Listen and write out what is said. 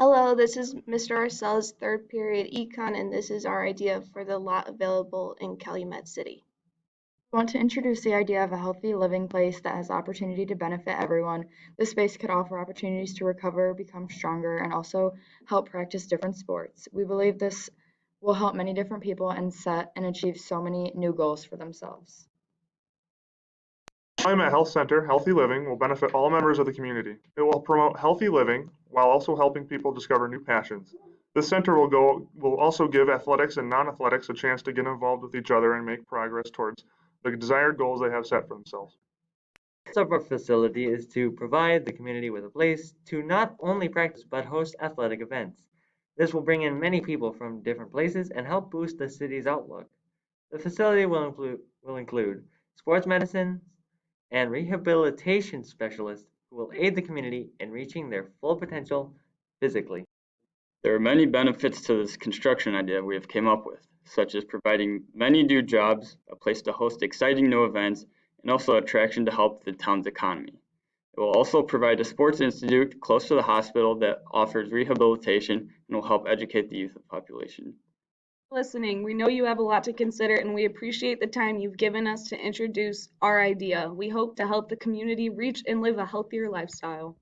Hello, this is Mr. Arcel's third period econ, and this is our idea for the lot available in Calumet City. We want to introduce the idea of a healthy living place that has opportunity to benefit everyone. This space could offer opportunities to recover, become stronger, and also help practice different sports. We believe this will help many different people and set and achieve so many new goals for themselves. Calumet Health Center Healthy Living will benefit all members of the community. It will promote healthy living while also helping people discover new passions. This center will also give athletics and non-athletics a chance to get involved with each other and make progress towards the desired goals they have set for themselves. The purpose of our facility is to provide the community with a place to not only practice but host athletic events. This will bring in many people from different places and help boost the city's outlook. The facility will include sports medicine and rehabilitation specialists who will aid the community in reaching their full potential physically. There are many benefits to this construction idea we have came up with, such as providing many new jobs, a place to host exciting new events, and also attraction to help the town's economy. It will also provide a sports institute close to the hospital that offers rehabilitation and will help educate the youth population. Listening. We know you have a lot to consider, and we appreciate the time you've given us to introduce our idea. We hope to help the community reach and live a healthier lifestyle.